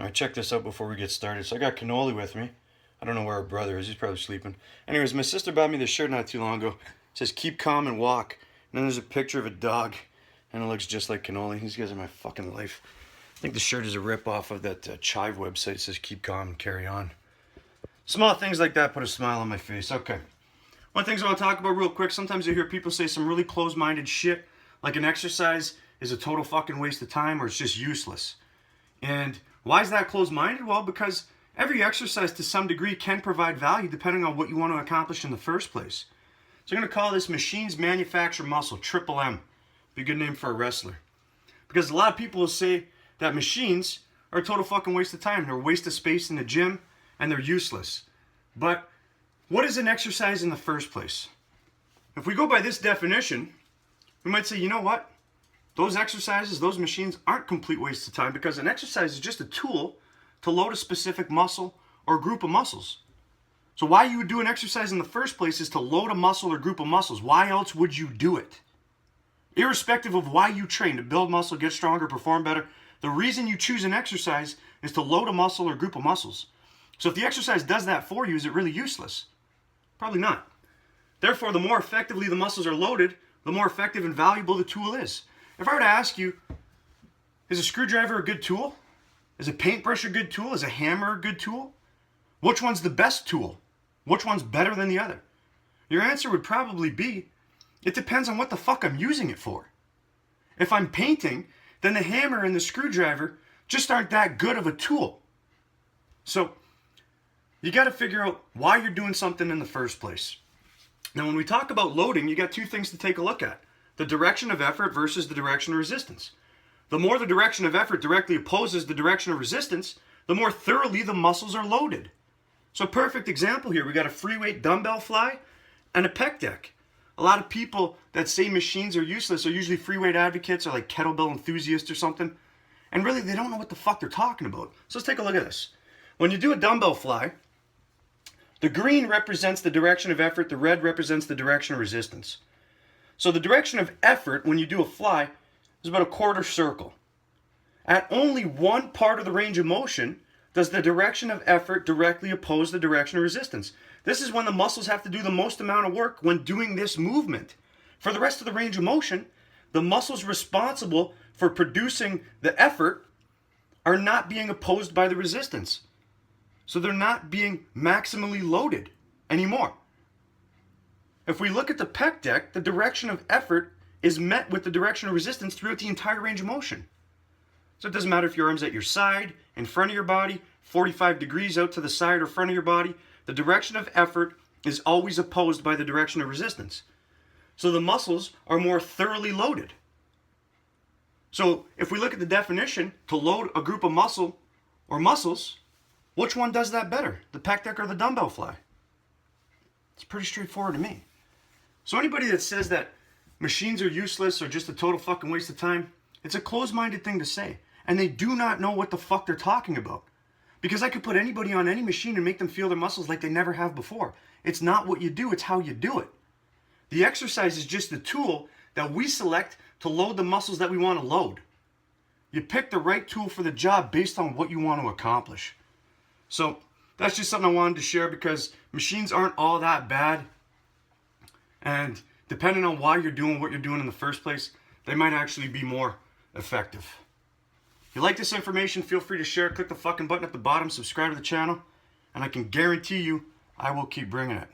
Alright, check this out before we get started. So I got cannoli with me. I don't know where our brother is. He's probably sleeping. Anyways, my sister bought me this shirt not too long ago. It says, keep calm and walk. And then there's a picture of a dog. And it looks just like cannoli. These guys are my fucking life. I think the shirt is a rip-off of that Chive website. It says, keep calm and carry on. Small things like that put a smile on my face. Okay. One thing I want to talk about real quick. Sometimes you hear people say some really close-minded shit. Like an exercise is a total fucking waste of time or it's just useless. And why is that close-minded? Well, because every exercise to some degree can provide value depending on what you want to accomplish in the first place. So I'm going to call this Machines Manufacture Muscle, Triple M. Be a good name for a wrestler. Because a lot of people will say that machines are a total fucking waste of time. They're a waste of space in the gym and they're useless. But what is an exercise in the first place? If we go by this definition, we might say, you know what? Those exercises, those machines aren't complete waste of time because an exercise is just a tool to load a specific muscle or group of muscles. So why you would do an exercise in the first place is to load a muscle or group of muscles. Why else would you do it? Irrespective of why you train, to build muscle, get stronger, perform better, the reason you choose an exercise is to load a muscle or group of muscles. So if the exercise does that for you, is it really useless? Probably not. Therefore, the more effectively the muscles are loaded, the more effective and valuable the tool is. If I were to ask you, is a screwdriver a good tool? Is a paintbrush a good tool? Is a hammer a good tool? Which one's the best tool? Which one's better than the other? Your answer would probably be, it depends on what the fuck I'm using it for. If I'm painting, then the hammer and the screwdriver just aren't that good of a tool. So, you got to figure out why you're doing something in the first place. Now, when we talk about loading, you got two things to take a look at. The direction of effort versus the direction of resistance. The more the direction of effort directly opposes the direction of resistance, the more thoroughly the muscles are loaded. So a perfect example here, we got a free weight dumbbell fly and a pec deck. A lot of people that say machines are useless are usually free weight advocates or like kettlebell enthusiasts or something. And really, they don't know what the fuck they're talking about. So let's take a look at this. When you do a dumbbell fly, the green represents the direction of effort, the red represents the direction of resistance. So the direction of effort when you do a fly is about a quarter circle. At only one part of the range of motion does the direction of effort directly oppose the direction of resistance. This is when the muscles have to do the most amount of work when doing this movement. For the rest of the range of motion, the muscles responsible for producing the effort are not being opposed by the resistance. So they're not being maximally loaded anymore. If we look at the pec deck, the direction of effort is met with the direction of resistance throughout the entire range of motion. So it doesn't matter if your arm's at your side, in front of your body, 45 degrees out to the side or front of your body, the direction of effort is always opposed by the direction of resistance. So the muscles are more thoroughly loaded. So if we look at the definition, to load a group of muscle or muscles, which one does that better, the pec deck or the dumbbell fly? It's pretty straightforward to me. So anybody that says that machines are useless or just a total fucking waste of time, it's a closed-minded thing to say. And they do not know what the fuck they're talking about. Because I could put anybody on any machine and make them feel their muscles like they never have before. It's not what you do, it's how you do it. The exercise is just the tool that we select to load the muscles that we want to load. You pick the right tool for the job based on what you want to accomplish. So that's just something I wanted to share because machines aren't all that bad. And depending on why you're doing what you're doing in the first place, they might actually be more effective. If you like this information, feel free to share. Click the fucking button at the bottom, subscribe to the channel, and I can guarantee you I will keep bringing it.